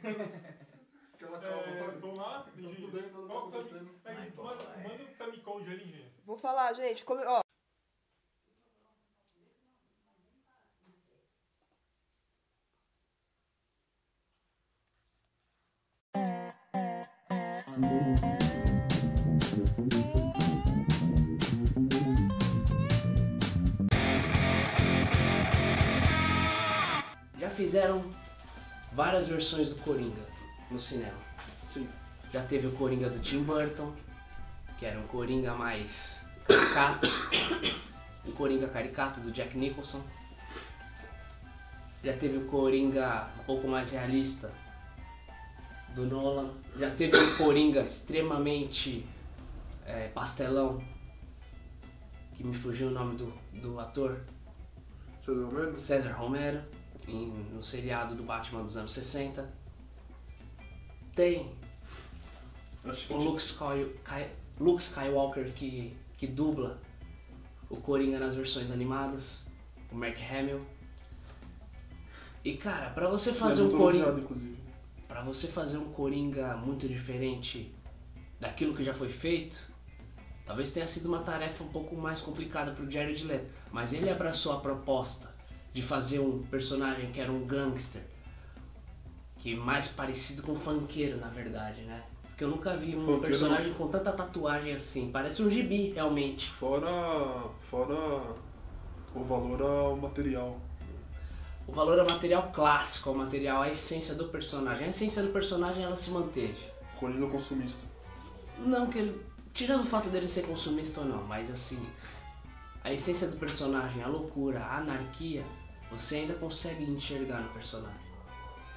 Aquela calma, sabe? Vamos lá? Tá tudo bem, nada tá acontecendo. Manda o time code ali, gente. Vou falar, gente. Ó. Já fizeram várias versões do Coringa no cinema. Sim. Já teve o Coringa do Tim Burton, que era um Coringa mais caricato. O Coringa caricato do Jack Nicholson. Já teve o Coringa um pouco mais realista do Nolan. Já teve o Coringa extremamente pastelão, que me fugiu o nome do ator. César Romero? César Romero, no seriado do Batman dos anos 60. Tem Acho que o Luke Skywalker que dubla o Coringa nas versões animadas, o Mark Hamill. E cara, pra você fazer um Coringa, inclusive. pra você fazer um Coringa muito diferente daquilo que já foi feito, talvez tenha sido uma tarefa um pouco mais complicada pro Jared Leto, mas ele abraçou a proposta de fazer um personagem que era um gangster, que mais parecido com um funkeiro, na verdade, né? Porque eu nunca vi um Funkeiro personagem com tanta tatuagem assim, parece um gibi, realmente. Fora o valor ao material. O valor é o material clássico, é o material, a essência do personagem. A essência do personagem, ela se manteve. Coringa consumista. Não que ele... Tirando o fato dele ser consumista ou não, mas assim... A essência do personagem, a loucura, a anarquia, você ainda consegue enxergar no personagem.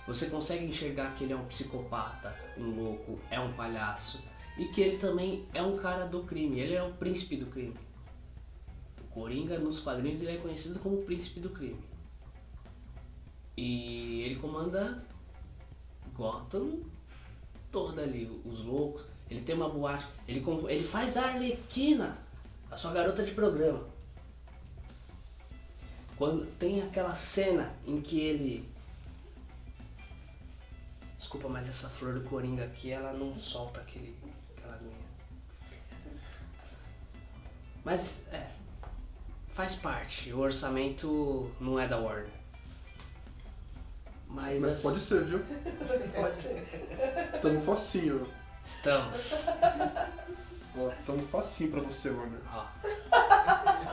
Você consegue enxergar que ele é um psicopata, um louco, é um palhaço. E que ele também é um cara do crime, ele é o príncipe do crime. O Coringa, nos quadrinhos, ele é conhecido como o príncipe do crime. E ele comanda Gotham toda ali, os loucos. Ele tem uma boate, ele faz da Arlequina a sua garota de programa. Quando tem aquela cena em que ele... Desculpa, mas essa flor do Coringa aqui, ela não solta aquela aguinha. Mas, faz parte. O orçamento não é da Warner. Mas pode ser, viu? Tamo facinho, ó. Estamos. Ó, tamo facinho pra você, Warner. Ó.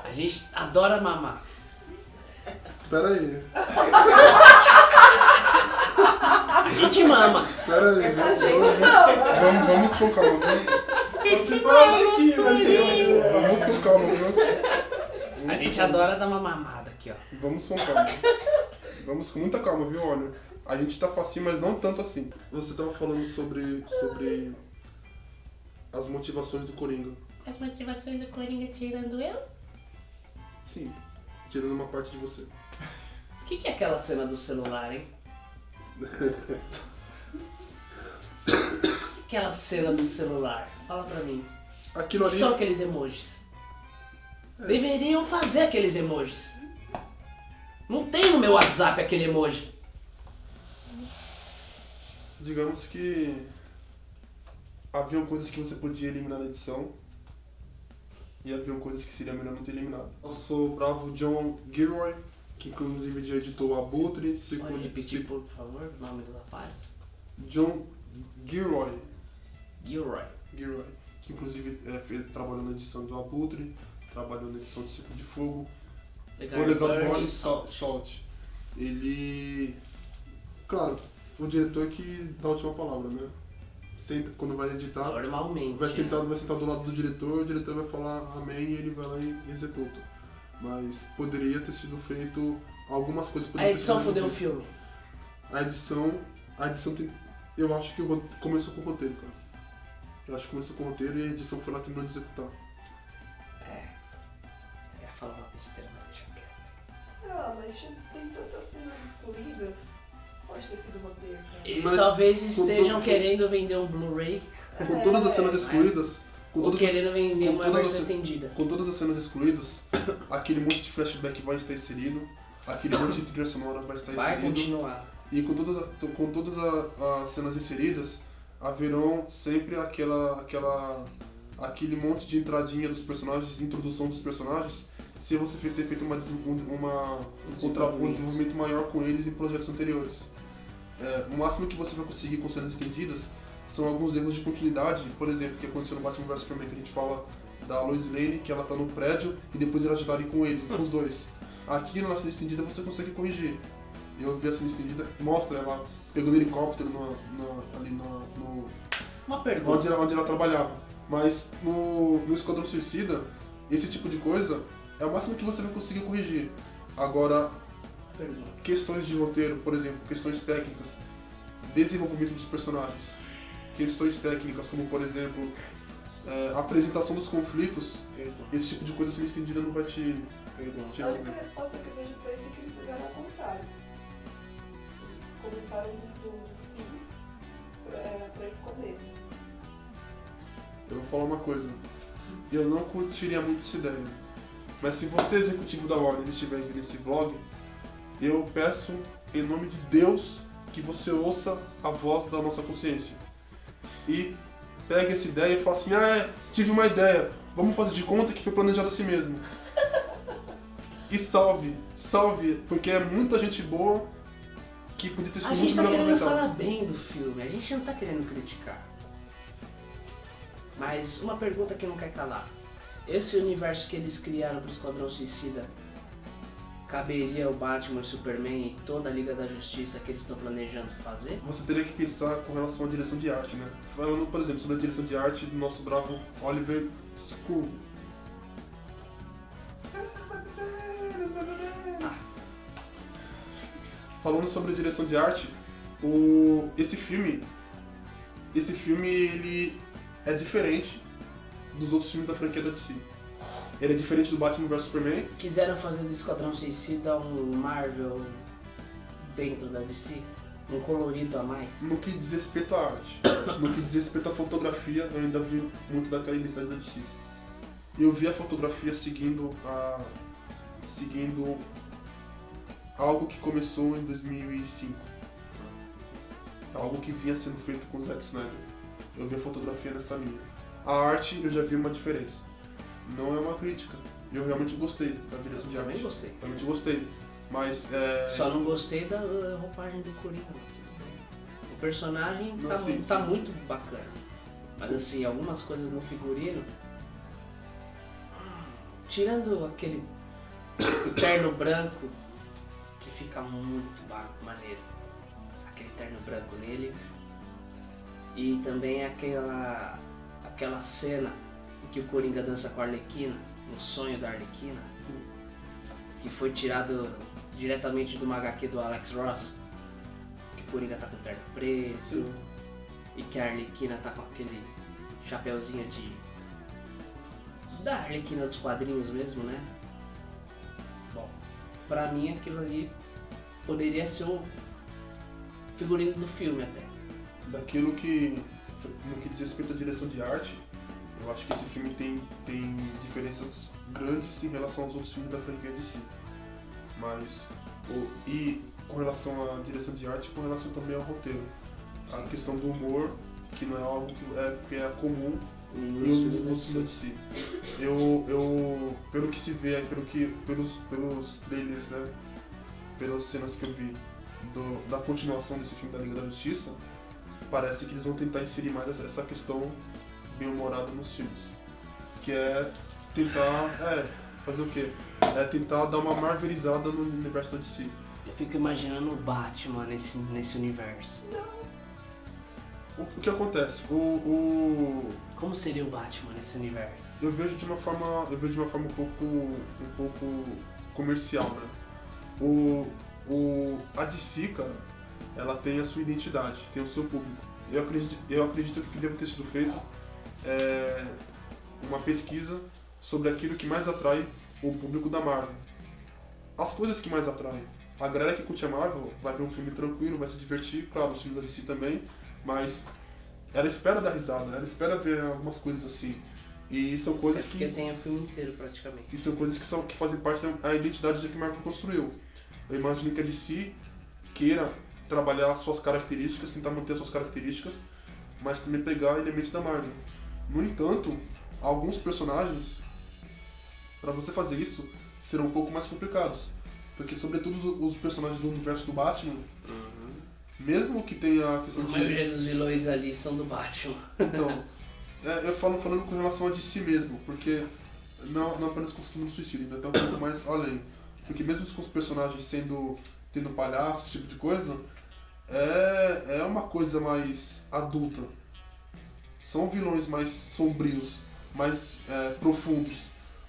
A gente adora mamar. Pera aí. A gente mama. Pera aí, vamos com calma, viu? Vamos com calma, viu? A gente adora dar uma mamada aqui, ó. Vamos com calma. Vamos com muita calma, viu, Warner? A gente tá facinho, mas não tanto assim. Você tava falando sobre as motivações do Coringa. As motivações do Coringa tirando eu? Sim, tirando uma parte de você. O que é aquela cena do celular, hein? Aquela cena do celular, fala pra mim. Aquilo O ali... que são aqueles emojis? Deveriam fazer aqueles emojis. Não tem no meu WhatsApp aquele emoji. Digamos que haviam coisas que você podia eliminar na edição e haviam coisas que seria melhor não ter eliminado. Eu sou bravo John Gilroy, que inclusive já editou o Abutre. Pode repetir, por favor, o nome do rapaz? John Gilroy. Gilroy. Gilroy, que inclusive trabalhou na edição do Abutre, trabalhou na edição de Ciclo de Fogo. O Legal Born Salt. Ele... Claro, o diretor que dá a última palavra, né? Quando vai editar, Normalmente. vai sentar do lado do diretor, o diretor vai falar amém e ele vai lá e executa. Mas poderia ter sido feito algumas coisas. A edição fodeu o filme. A edição tem... Eu acho que começou com o roteiro, cara. Eu acho que começou com o roteiro e a edição foi lá e terminou de executar. Eu ia falar uma besteira, mas deixa quieto. Ah, mas tem tantas cenas excluídas. Pode ter sido roteiro, cara. Eles Mas talvez com estejam todo- querendo vender um Blu-ray Com todas as cenas excluídas, ou querendo vender com uma todas versão as- estendida. com todas as cenas excluídas, aquele monte de flashback vai estar inserido, aquele monte de trilha sonora vai estar Vai inserido. continuar. E com todas as cenas inseridas, haverão sempre aquele monte de entradinha dos personagens, introdução dos personagens, se você ter feito um desenvolvimento maior com eles em projetos anteriores. O máximo que você vai conseguir com cenas estendidas são alguns erros de continuidade, por exemplo, que aconteceu no Batman vs Superman, que a gente fala da Lois Lane, que ela tá no prédio e depois ela já tá ali com eles, com os dois. Aqui na cena estendida você consegue corrigir. Eu vi a cena estendida, mostra ela pegando helicóptero ali no Uma pergunta. onde ela trabalhava. Mas no Esquadrão Suicida, esse tipo de coisa é o máximo que você vai conseguir corrigir. Agora, questões de roteiro, por exemplo, questões técnicas, desenvolvimento dos personagens, questões técnicas como, por exemplo, a apresentação dos conflitos, esse tipo de coisa assim estendida não vai te A única resposta que eu vejo pra isso é que eles fizeram ao contrário. Eles começaram do fim pra ir pro começo. Eu vou falar uma coisa, eu não curtiria muito essa ideia, mas se você, executivo da Warner, estiver vendo esse vlog, eu peço, em nome de Deus, que você ouça a voz da nossa consciência. E pegue essa ideia e fale assim, tive uma ideia, vamos fazer de conta que foi planejado assim mesmo. E salve, porque é muita gente boa que podia ter sido muito melhor aproveitada. A gente tá querendo aproveitada. falar bem do filme, a gente não tá querendo criticar. Mas uma pergunta que não quer calar. Esse universo que eles criaram pro Esquadrão Suicida, caberia o Batman, o Superman e toda a Liga da Justiça que eles estão planejando fazer? Você teria que pensar com relação à direção de arte, né? Falando, por exemplo, sobre a direção de arte do nosso bravo Oliver Skull. Falando sobre a direção de arte, esse filme ele é diferente dos outros filmes da franquia da DC. Ele é diferente do Batman vs Superman. Quiseram fazer do Esquadrão Suicida um Marvel dentro da DC? Um colorido a mais? No que diz respeito à arte, no que diz respeito à fotografia, eu ainda vi muito daquela identidade da DC. Eu vi a fotografia seguindo algo que começou em 2005. Algo que vinha sendo feito com o Zack Snyder. Eu vi a fotografia nessa linha. A arte, eu já vi uma diferença. Não é uma crítica. Eu realmente gostei da direção de arte. Também gostei. Realmente gostei. Mas Só não gostei da roupagem do Coringa. O personagem Não, tá sim. muito bacana. Mas assim, algumas coisas no figurino. Tirando aquele terno branco, que fica muito maneiro. Aquele terno branco nele. E também aquela cena em que o Coringa dança com a Arlequina, no sonho da Arlequina, que foi tirado diretamente de uma HQ do Alex Ross, que o Coringa tá com terno preto, Sim. e que a Arlequina tá com aquele chapeuzinho da Arlequina dos quadrinhos mesmo, né? Bom, pra mim aquilo ali poderia ser o figurino do filme até. no que diz respeito à direção de arte, eu acho que esse filme tem diferenças grandes em relação aos outros filmes da franquia DC. Mas, e com relação à direção de arte, com relação também ao roteiro. A questão do humor, que não é algo que é comum nos filmes da DC. Pelo que se vê, pelos trailers, né, pelas cenas que eu vi da continuação desse filme da Liga da Justiça, parece que eles vão tentar inserir mais essa questão bem-humorada nos filmes. Que é tentar, fazer o quê? É tentar dar uma marvelizada no universo da DC. Eu fico imaginando o Batman nesse universo. O que acontece? Como seria o Batman nesse universo? Eu vejo de uma forma um pouco comercial, né? A DC, cara, ela tem a sua identidade, tem o seu público. Eu acredito que deve ter sido feito uma pesquisa sobre aquilo que mais atrai o público da Marvel. As coisas que mais atraem. A galera que curte a Marvel vai ver um filme tranquilo, vai se divertir, claro, os filmes da DC também, mas ela espera dar risada, ela espera ver algumas coisas assim. E são coisas Porque tem o filme inteiro praticamente. E são coisas que fazem parte da identidade que a Marvel construiu. Eu imagino que a DC queira trabalhar as suas características, tentar manter as suas características, mas também pegar elementos da Marvel. No entanto, alguns personagens, para você fazer isso, serão um pouco mais complicados. Porque, sobretudo, os personagens do universo do Batman, mesmo que tenha a questão A maioria dos vilões ali são do Batman. Então, eu falando com relação a DC mesmo, porque não apenas com os Esquadrão Suicida, ainda até um pouco mais além. Porque mesmo com os personagens tendo palhaço, esse tipo de coisa, é uma coisa mais adulta. São vilões mais sombrios, mais profundos.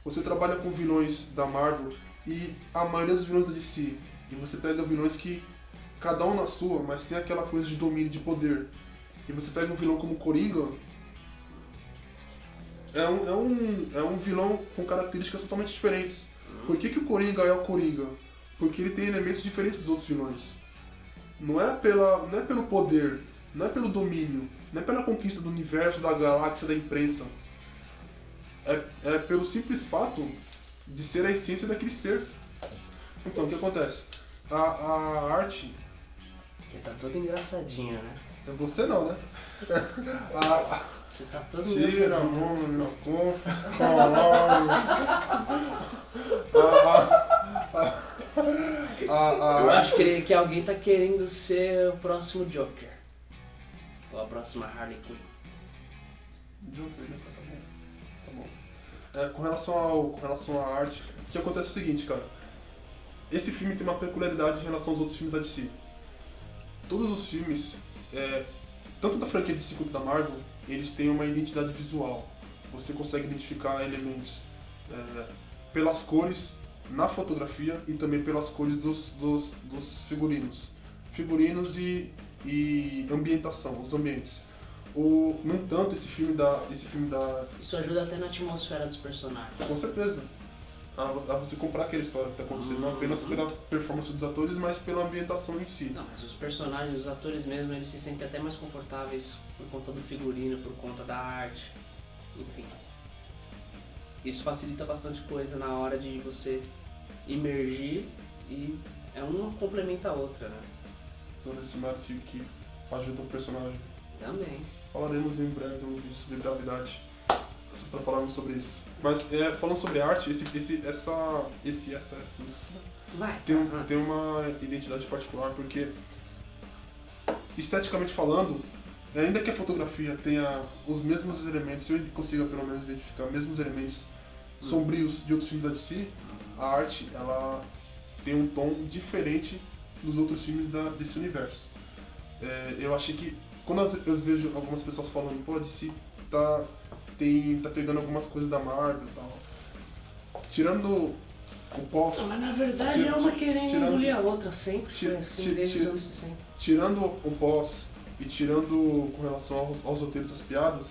Você trabalha com vilões da Marvel e a maioria dos vilões da DC, e você pega vilões que cada um na sua, mas tem aquela coisa de domínio, de poder. E você pega um vilão como Coringa, é um vilão com características totalmente diferentes. Por que o Coringa é o Coringa? Porque ele tem elementos diferentes dos outros vilões. Não é pelo poder, não é pelo domínio, não é pela conquista do universo, da galáxia, da imprensa. É pelo simples fato de ser a essência daquele ser. Então, o que acontece? A arte... Você tá todo engraçadinho, né? Você não, né? Você tá todo Tira a engraçadinho. mão na minha conta, caralho. Eu acho que alguém tá querendo ser o próximo Joker. Ou a próxima Harley Quinn. Joker, né? Tá bom. Com relação à arte, o que acontece é o seguinte, cara. Esse filme tem uma peculiaridade em relação aos outros filmes da DC. Todos os filmes, tanto da franquia DC quanto da Marvel, eles têm uma identidade visual. Você consegue identificar elementos pelas cores na fotografia e também pelas cores dos figurinos. Figurinos e ambientação, os ambientes. No entanto, esse filme da... Isso ajuda até na atmosfera dos personagens. Com certeza. A você comprar aquela história que está acontecendo, não apenas pela performance dos atores, mas pela ambientação em si. Não, mas os personagens, os atores mesmo, eles se sentem até mais confortáveis por conta do figurino, por conta da arte, enfim. Isso facilita bastante coisa na hora de você imergir e uma complementa a outra, né? São cenários que ajudam o personagem. Também. Falaremos em breve um vídeo sobre gravidade, para falarmos sobre isso. Mas falando sobre arte, Vai. tem uma identidade particular, porque esteticamente falando, ainda que a fotografia tenha os mesmos elementos, eu consiga pelo menos identificar os mesmos elementos sombrios de outros filmes da DC, a arte ela tem um tom diferente dos outros filmes desse universo. Eu achei que, quando eu vejo algumas pessoas falando, pô, a DC tá pegando algumas coisas da Marvel e tal, tirando o pós... Mas na verdade é uma querendo engolir a outra, sempre foi assim, desde os anos 60. Tirando o pós e tirando com relação aos roteiros das piadas,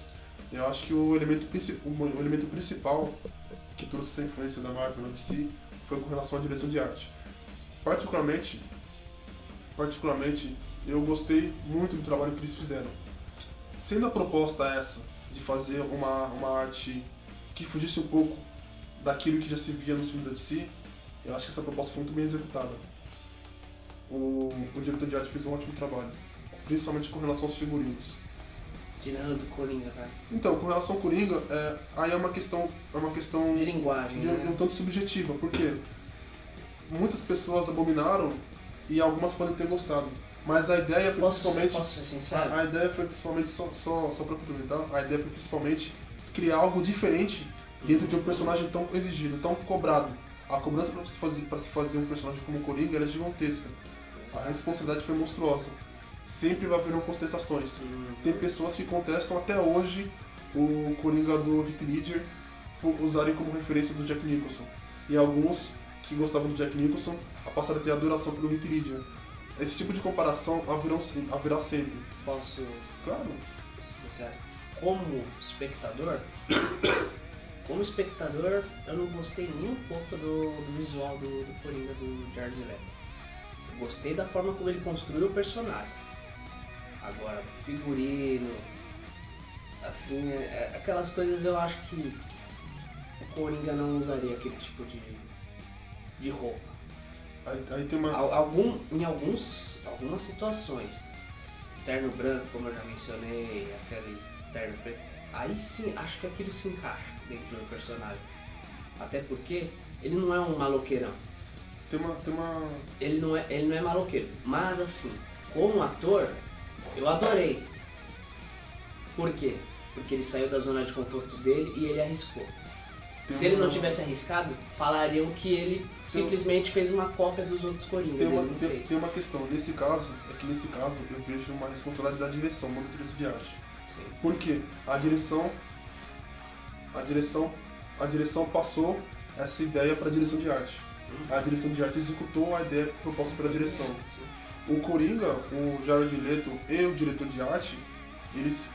eu acho que o elemento principal que trouxe essa influência da Marvel na DC foi com relação à direção de arte. Particularmente, eu gostei muito do trabalho que eles fizeram. Sendo a proposta essa, de fazer uma arte que fugisse um pouco daquilo que já se via nos filmes da DC, eu acho que essa proposta foi muito bem executada. O diretor de arte fez um ótimo trabalho, principalmente com relação aos figurinos. Tirando do Coringa, cara. Então, com relação ao Coringa, aí é uma questão de linguagem, né? um tanto subjetiva, porque muitas pessoas abominaram e algumas podem ter gostado. Mas a ideia foi principalmente... Posso ser sincero? A ideia foi principalmente, só para complementar, a ideia foi principalmente criar algo diferente dentro de um personagem tão exigido, tão cobrado. A cobrança para se fazer um personagem como o Coringa é gigantesca. A responsabilidade foi monstruosa. Sempre vai haver contestações. Tem pessoas que contestam até hoje o Coringa do Heath Ledger por usarem como referência do Jack Nicholson. E alguns que gostavam do Jack Nicholson passaram a ter adoração pelo Heath Ledger. Esse tipo de comparação haverá sempre. Posso... Claro. Ser sincero. Como espectador, eu não gostei nem um pouco do visual do Coringa do Jared Leto. Gostei da forma como ele construiu o personagem. Agora, figurino, assim, aquelas coisas eu acho que o Coringa não usaria aquele tipo de roupa. Aí tem uma... Algumas situações, terno branco, como eu já mencionei, aquele terno preto, aí sim, acho que aquilo se encaixa dentro do personagem. Até porque ele não é um maloqueirão. Ele não é maloqueiro, mas assim, como ator, eu adorei. Por quê? Porque ele saiu da zona de conforto dele e ele arriscou. Se ele não tivesse arriscado, falariam que ele simplesmente fez uma cópia dos outros Coringas. Tem uma questão, nesse caso eu vejo uma responsabilidade da direção, uma direção de arte. Sim. Porque a direção passou essa ideia para a direção de arte. A direção de arte executou a ideia proposta pela direção. O Coringa, o Jared Leto e o diretor de arte,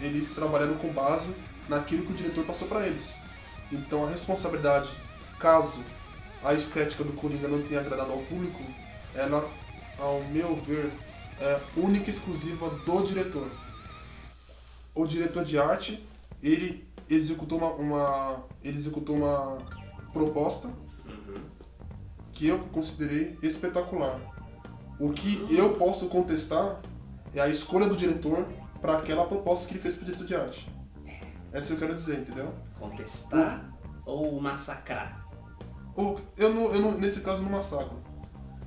eles trabalharam com base naquilo que o diretor passou para eles. Então a responsabilidade, caso a estética do Coringa não tenha agradado ao público, ela, ao meu ver, é única e exclusiva do diretor. O diretor de arte, ele executou uma proposta que eu considerei espetacular. O que eu posso contestar é a escolha do diretor para aquela proposta que ele fez para o diretor de arte. É isso que eu quero dizer, entendeu? Contestar ou massacrar? Nesse caso, não massacro.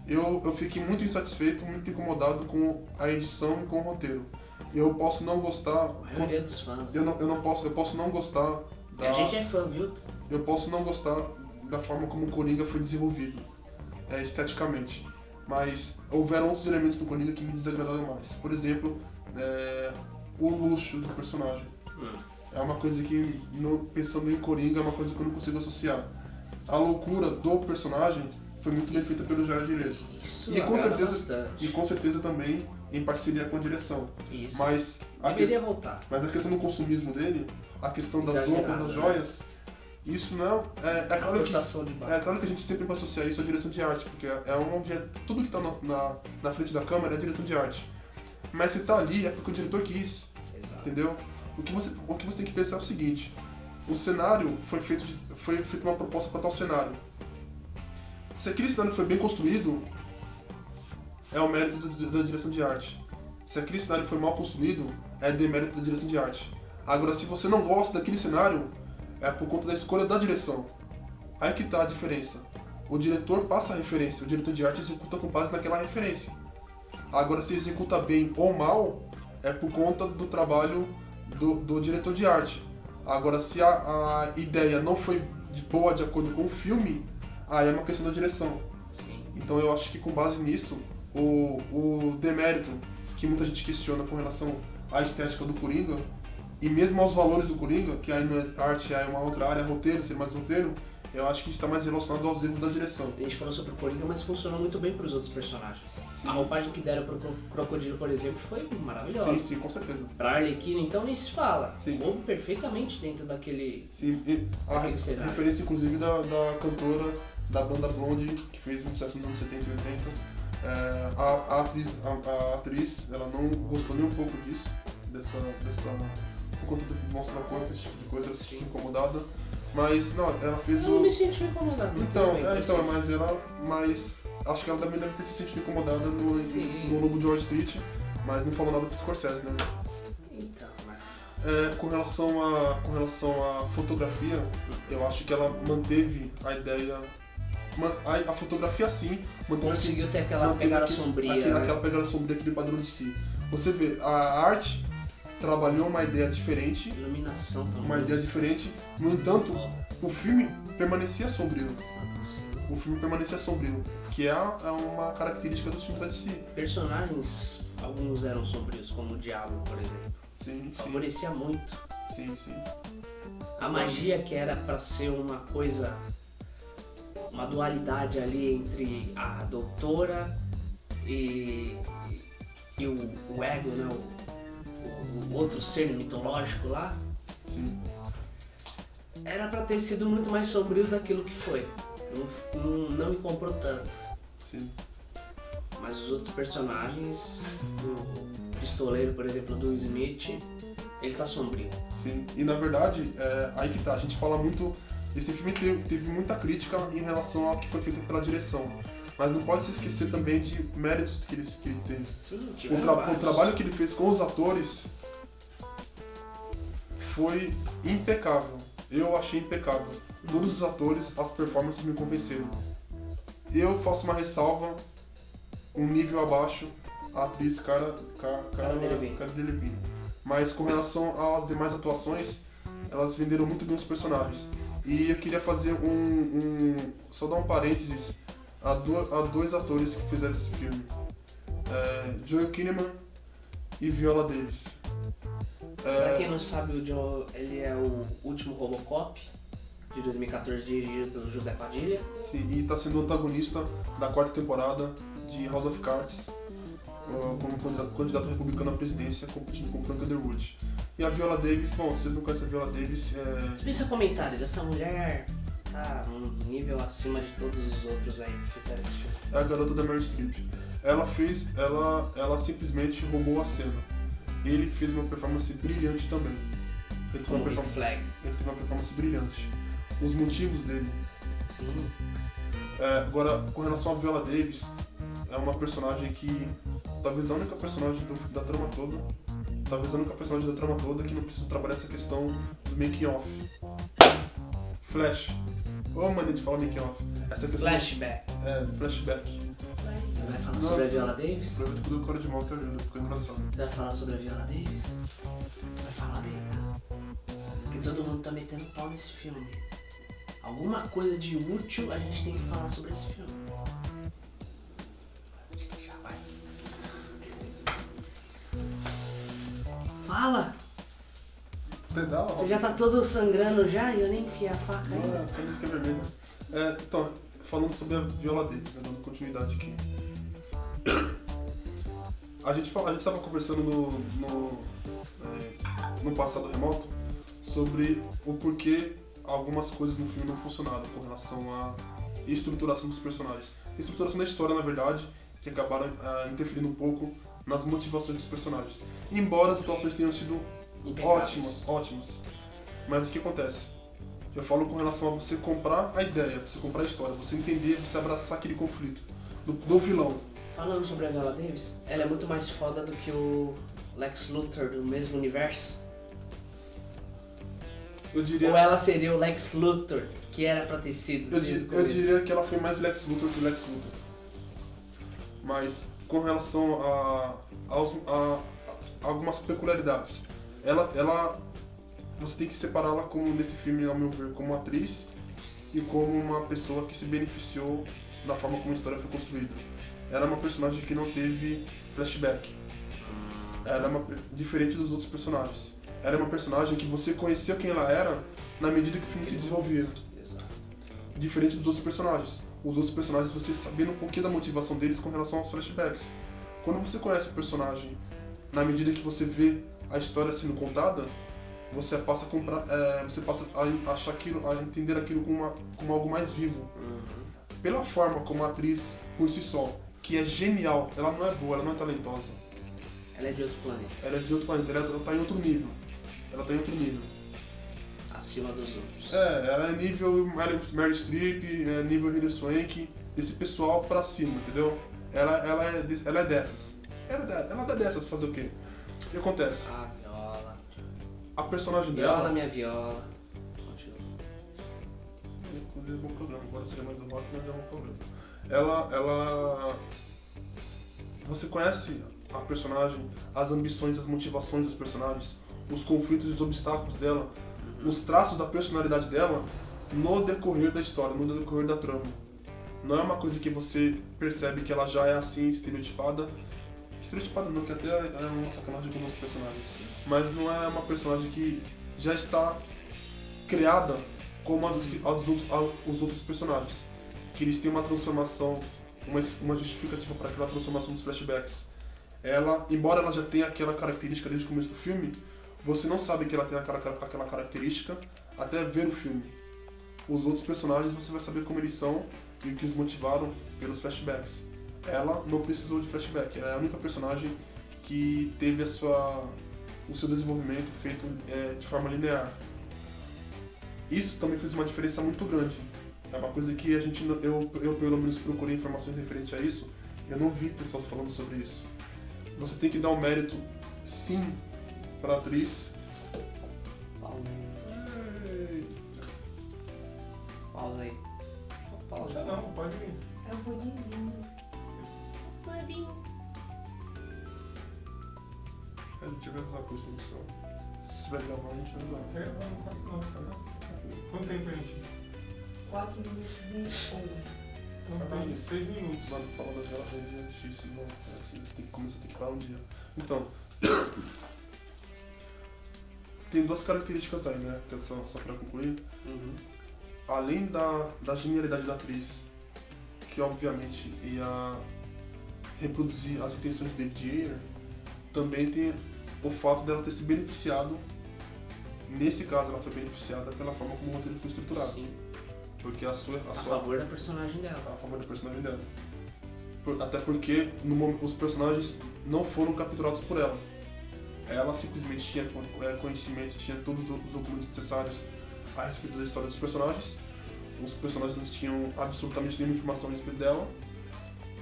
Eu fiquei muito insatisfeito, muito incomodado com a edição e com o roteiro. Eu posso não gostar... A maioria dos fãs. Eu posso não gostar da... A gente é fã, viu? Eu posso não gostar da forma como o Coringa foi desenvolvido, esteticamente. Mas houveram outros elementos do Coringa que me desagradaram mais. Por exemplo, o luxo do personagem. É uma coisa que, pensando em Coringa, é uma coisa que eu não consigo associar. A loucura do personagem foi muito bem feita pelo Jared Leto. Isso E com certeza também em parceria com a direção. Isso. Mas voltar. Mas a questão do consumismo dele, a questão das roupas, das joias, isso não é claro que a gente sempre vai associar isso à direção de arte, porque é um objeto, tudo que está na frente da câmera é a direção de arte. Mas se está ali é porque o diretor quis. Exato. Entendeu? O que você tem que pensar é o seguinte: o cenário foi feita uma proposta para tal cenário. Se aquele cenário foi bem construído, é o mérito da direção de arte. Se aquele cenário foi mal construído, é demérito da direção de arte. Agora, se você não gosta daquele cenário, é por conta da escolha da direção. Aí que está a diferença. O diretor passa a referência, o diretor de arte executa com base naquela referência. Agora, se executa bem ou mal, é por conta do trabalho do diretor de arte. Agora, se a ideia não foi boa de acordo com o filme, aí é uma questão da direção. Sim. Então eu acho que com base nisso, o demérito que muita gente questiona com relação à estética do Coringa, e mesmo aos valores do Coringa, que aí não é arte, aí é uma outra área, roteiro, ser mais roteiro, eu acho que isso está mais relacionado aos erros da direção. A gente falou sobre o Coringa, mas funcionou muito bem para os outros personagens. Sim. A roupagem que deram para o Crocodilo, por exemplo, foi maravilhosa. Sim, com certeza. Para Arlequina, então, nem se fala. Sim. Coube perfeitamente dentro daquele... Sim, e a referência, inclusive, da cantora da banda Blonde, que fez muito sucesso nos anos 70 e 80. A atriz, ela não gostou nem um pouco disso, por conta de mostrar o corpo, esse tipo de coisa, ela se sentiu incomodada. Mas, não, ela fez Eu não me senti incomodado. Mas acho que ela também deve ter se sentido incomodada no Lobo de Wall Street, mas não falou nada pro Scorsese, né? Então, né? Com relação à fotografia, eu acho que ela manteve a ideia... A fotografia, sim, conseguiu ter aquela pegada sombria. Aquela pegada sombria, aquele padrão de si. Você vê, a arte trabalhou uma ideia diferente. Iluminação também. Uma ideia diferente. No entanto, o filme permanecia sombrio. O filme permanecia sombrio, que é uma característica dos filmes da DC. Personagens, alguns eram sombrios, como o Diabo, por exemplo. Sim. Favorecia muito. Sim. A magia, que era pra ser uma coisa... uma dualidade ali entre a doutora e o ego, né? O outro ser mitológico lá. Sim. Era pra ter sido muito mais sombrio daquilo que foi. Não me comprou tanto. Sim. Mas os outros personagens, o pistoleiro, por exemplo, do Smith, ele tá sombrio. Sim, e na verdade, aí que tá, a gente fala muito... Esse filme teve muita crítica em relação ao que foi feito pela direção. Mas não pode se esquecer também de méritos que ele teve. Sim, O trabalho que ele fez com os atores foi impecável. Eu achei impecável. Todos os atores, as performances me convenceram. Eu faço uma ressalva, um nível abaixo, a atriz Cara Delevingne. Mas com relação às demais atuações, elas venderam muito bem os personagens. E eu queria fazer só dar um parênteses a dois atores que fizeram esse filme. Joel Kinnaman e Viola Davis. Pra quem não sabe, o Joe, ele é o último Robocop de 2014, dirigido pelo José Padilha. Sim, e está sendo o antagonista da 4ª temporada de House of Cards, como candidato republicano à presidência, competindo com Frank Underwood. E a Viola Davis, bom, vocês não conhecem a Viola Davis... Dispensa comentários, essa mulher tá um nível acima de todos os outros aí que fizeram esse filme. É a garota da Meryl Streep. Ela simplesmente roubou a cena. Ele fez uma performance brilhante também. Ele teve uma performance brilhante. Os motivos dele. Sim. Agora, com relação a Viola Davis, é uma personagem que, talvez a única personagem da trama toda, que não precisa trabalhar essa questão do making off. Flash. Ô, mania de falar making off. Essa questão Flashback. Flashback. Você vai falar sobre a Viola Davis? Aproveita que eu dou cara de mal que olhando, ficou engraçado. Você vai falar sobre a Viola Davis? Vai falar bem, tá? Porque todo mundo tá metendo pau nesse filme. Alguma coisa de útil a gente tem que falar sobre esse filme. Já vai. Fala! Pedala, Você já tá todo sangrando já e eu nem enfiei a faca não, ainda. a câmera fica vermelha. Então, falando sobre a Viola Davis, né, dando continuidade aqui. A gente estava conversando no passado remoto sobre o porquê algumas coisas no filme não funcionaram com relação à estruturação dos personagens. Estruturação da história, na verdade, que acabaram interferindo um pouco nas motivações dos personagens. Embora as atuações tenham sido ótimas. Mas o que acontece? Eu falo com relação a você comprar a ideia, você comprar a história, você entender, você abraçar aquele conflito do vilão. Falando sobre a Viola Davis, ela é muito mais foda do que o Lex Luthor do mesmo universo? Eu diria... Ou ela seria o Lex Luthor, que era pra ter sido? Eu diria que ela foi mais Lex Luthor que Lex Luthor. Mas com relação a algumas peculiaridades, você tem que separá-la como nesse filme, ao meu ver, como atriz e como uma pessoa que se beneficiou da forma como a história foi construída. Ela é uma personagem que não teve flashback. Ela é diferente dos outros personagens. Ela é uma personagem que você conhecia quem ela era na medida que o filme se desenvolvia. Diferente dos outros personagens. Os outros personagens, você sabendo um pouquinho da motivação deles com relação aos flashbacks. Quando você conhece o personagem, na medida que você vê a história sendo contada, você passa a achar aquilo, a entender aquilo como algo mais vivo. Pela forma como a atriz, por si só, que é genial, ela não é boa, ela não é talentosa. Ela é de outro planeta. Ela é de outro planeta, ela tá em outro nível. Acima dos outros. Ela é nível Meryl Streep, nível Hilary Swank, desse pessoal pra cima, entendeu? Ela é dessas. Ela é dessas, fazer o quê? O que acontece? Ah, Viola. A personagem Viola, dela... minha Viola. Continua. Inclusive é bom programa, agora seria mais do rock, mas é um bom programa. Você conhece a personagem, as ambições, as motivações dos personagens, os conflitos e os obstáculos dela, os traços da personalidade dela no decorrer da história, no decorrer da trama. Não é uma coisa que você percebe que ela já é assim, estereotipada. Estereotipada não, que até é uma sacanagem com os outros personagens. Mas não é uma personagem que já está criada como os outros personagens. Que eles têm uma transformação, uma justificativa para aquela transformação dos flashbacks. Embora ela já tenha aquela característica desde o começo do filme, você não sabe que ela tem aquela característica até ver o filme. Os outros personagens você vai saber como eles são e o que os motivaram pelos flashbacks. Ela não precisou de flashback, ela é a única personagem que teve o seu desenvolvimento feito de forma linear. Isso também fez uma diferença muito grande É uma coisa que a gente, eu pelo menos procurei informações referentes a isso, eu não vi pessoas falando sobre isso. Você tem que dar um mérito, sim, pra atriz. Pausa aí. Pausa. Não, pode vir. É um pudinzinho. A gente vai usar por exposição. Se tiver gravando, a gente vai usar. Quanto tempo a gente? 4 minutos e 1. Então tá 6 minutos. Mano, falando daquela vez é difícil, não. É assim, tem que começar a ter que parar um dia. Então, tem duas características aí, né? Que é só pra concluir. Uhum. Além da genialidade da atriz, que obviamente ia reproduzir as intenções de David Ayer, também tem o fato dela ter se beneficiado. Nesse caso, ela foi beneficiada pela forma como o roteiro foi estruturado. Sim. Porque a favor da personagem dela. A favor da personagem dela. Até porque no momento, os personagens não foram capturados por ela. Ela simplesmente tinha conhecimento, tinha todos os documentos necessários a respeito da história dos personagens. Os personagens não tinham absolutamente nenhuma informação a respeito dela.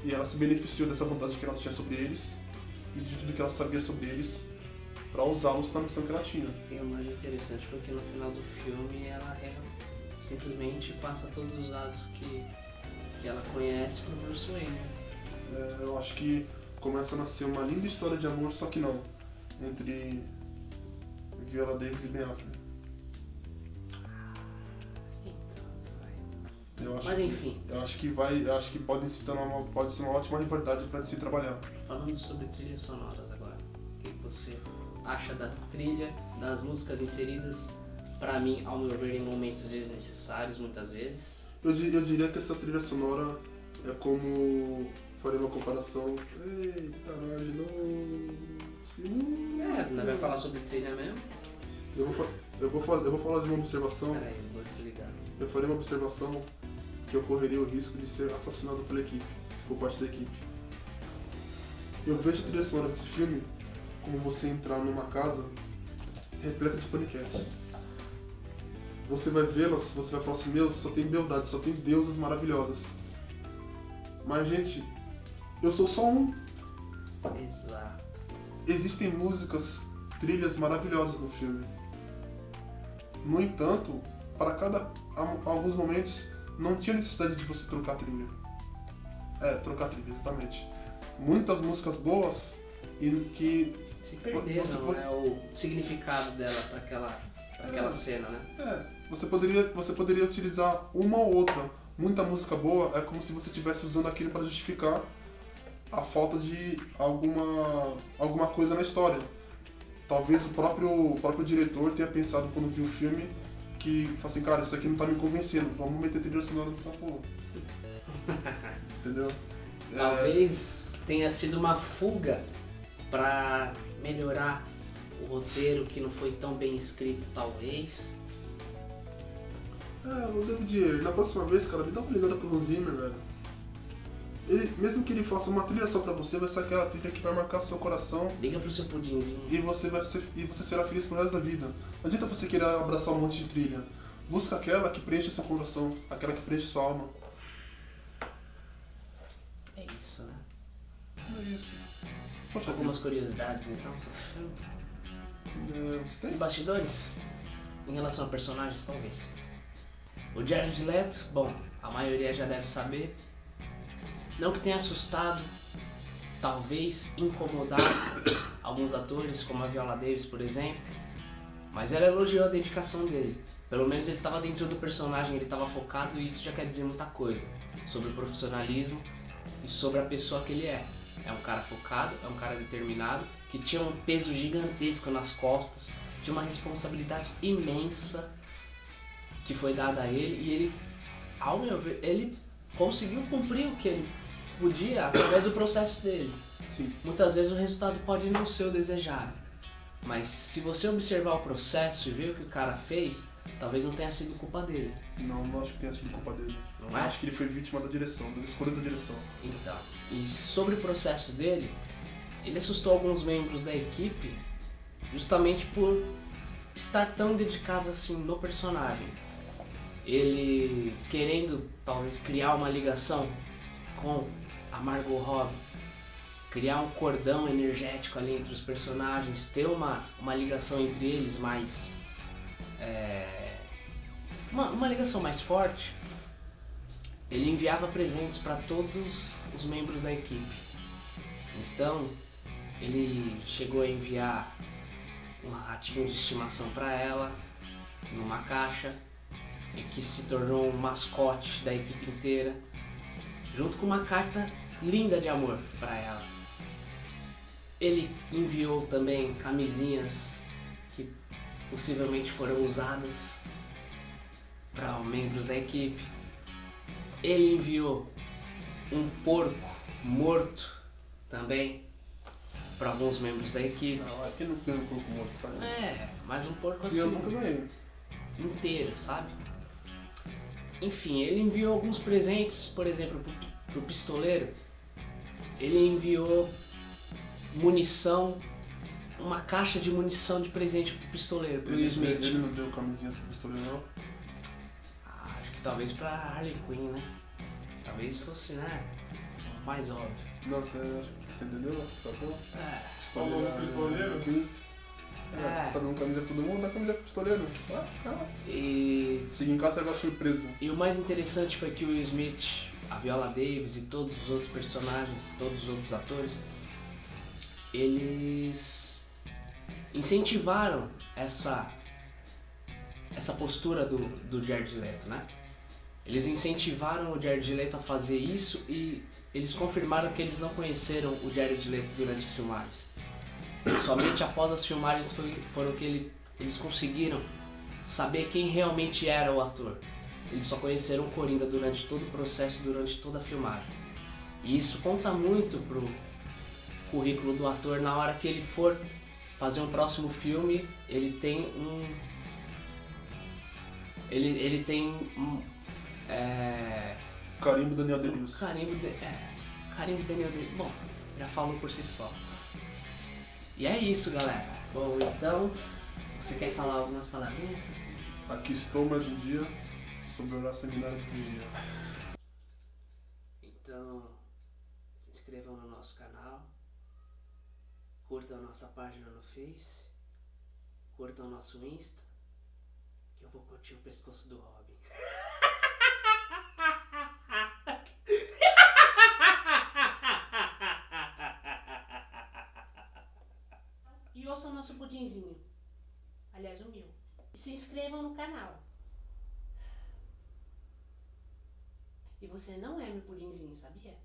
E ela se beneficiou dessa vantagem que ela tinha sobre eles e de tudo que ela sabia sobre eles para usá-los na missão que ela tinha. E o mais interessante foi que no final do filme ela simplesmente passa todos os dados que ela conhece pro Bruce Wayne. Eu acho que começa a nascer uma linda história de amor, só que não, entre Viola Davis e Ben Affleck. Mas enfim. Eu acho que pode ser uma ótima rivalidade para se trabalhar. Falando sobre trilhas sonoras agora, o que você acha da trilha, das músicas inseridas, pra mim, ao meu ver, em momentos desnecessários muitas vezes? Eu diria que essa trilha sonora é como, farei uma comparação, eita, não vai falar sobre trilha mesmo? Eu vou falar de uma observação. Peraí, eu vou desligar. Eu farei uma observação que eu correria o risco de ser assassinado pela equipe, por parte da equipe. Eu vejo a trilha sonora desse filme como você entrar numa casa repleta de paniquetes. Você vai vê-las, você vai falar assim, meu, só tem beldade, só tem deusas maravilhosas. Mas, gente, eu sou só um. Exato. Existem músicas, trilhas maravilhosas no filme. No entanto, para alguns momentos, não tinha necessidade de você trocar trilha. Trocar trilha, exatamente. Muitas músicas boas e que... Se perderam, o significado dela para aquela cena, né? Você poderia utilizar uma ou outra. Muita música boa é como se você estivesse usando aquilo para justificar a falta de alguma coisa na história. Talvez o próprio diretor tenha pensado quando viu o filme que, assim, cara, isso aqui não tá me convencendo, vamos meter trilha sonora nessa porra. Entendeu? Talvez tenha sido uma fuga pra melhorar o roteiro que não foi tão bem escrito, talvez. O David Ayer, na próxima vez, cara, me dá uma ligada pro Hans Zimmer, velho. Mesmo que ele faça uma trilha só pra você, vai ser aquela trilha que vai marcar seu coração. Liga pro seu pudinzinho. E você será feliz pro resto da vida. Não adianta você querer abraçar um monte de trilha. Busca aquela que preenche seu coração, aquela que preenche sua alma. É isso, né? É isso. Poxa, algumas curiosidades, então, sobre o filme. Você tem? Os bastidores, em relação a personagens, talvez. O Jared Leto, bom, a maioria já deve saber. Não que tenha assustado, talvez incomodado alguns atores, como a Viola Davis, por exemplo, mas ela elogiou a dedicação dele. Pelo menos ele estava dentro do personagem, ele estava focado, e isso já quer dizer muita coisa sobre o profissionalismo e sobre a pessoa que ele é. É um cara focado, é um cara determinado, que tinha um peso gigantesco nas costas, tinha uma responsabilidade imensa que foi dada a ele, e ele, ao meu ver, ele conseguiu cumprir o que ele podia através do processo dele. Sim. Muitas vezes o resultado pode não ser o desejado, mas se você observar o processo e ver o que o cara fez, talvez não tenha sido culpa dele. Não acho que tenha sido culpa dele. Não é? Acho que ele foi vítima da direção, das escolhas da direção. Então, e sobre o processo dele, ele assustou alguns membros da equipe justamente por estar tão dedicado assim no personagem. ele querendo talvez criar uma ligação com a Margot Robbie, criar um cordão energético ali entre os personagens, ter uma ligação entre eles mais... uma ligação mais forte, ele enviava presentes para todos os membros da equipe. Então, ele chegou a enviar um ratinho de estimação para ela, numa caixa, e que se tornou um mascote da equipe inteira, junto com uma carta linda de amor para ela. Ele enviou também camisinhas que possivelmente foram usadas para membros da equipe. Ele enviou um porco morto também para alguns membros da equipe. Não, aqui não tem um porco morto pra mim. Mas um porco E assim eu nunca ganhei. inteiro, sabe? Enfim, ele enviou alguns presentes, por exemplo, pro pistoleiro. Ele enviou munição, uma caixa de munição de presente pro pistoleiro, pro Will Smith. Ele não deu camisinhas pro pistoleiro, não? Acho que talvez pra Harley Quinn, né? Talvez fosse, né? Mais óbvio. Não, você entendeu? Sacou? Falou no pistoleiro? Tá dando camisa pra todo mundo, dá camisa pro pistoleiro. E chega em casa, você vai surpresa. E o mais interessante foi que o Will Smith, a Viola Davis e todos os outros personagens, todos os outros atores, eles incentivaram essa postura do Jared Leto, né? Eles incentivaram o Jared Leto a fazer isso e eles confirmaram que eles não conheceram o Jared Leto durante as filmagens. Somente após as filmagens foram que eles conseguiram saber quem realmente era o ator. Eles só conheceram o Coringa durante todo o processo, durante toda a filmagem. E isso conta muito pro currículo do ator na hora que ele for fazer um próximo filme. Ele tem Carimbo Daniel Day-Lewis. Carimbo Daniel Day-Lewis. Bom, já falou por si só. E é isso, galera. Bom, então, você quer falar algumas palavrinhas? Aqui estou mais um dia sobre orar seminário de Virgínia. Então, se inscrevam no nosso canal, curtam a nossa página no Face, curtam o nosso Insta, que eu vou curtir o pescoço do Robin. E ouçam o nosso pudinzinho. Aliás, o meu. E se inscrevam no canal. E você não é meu pudinzinho, sabia?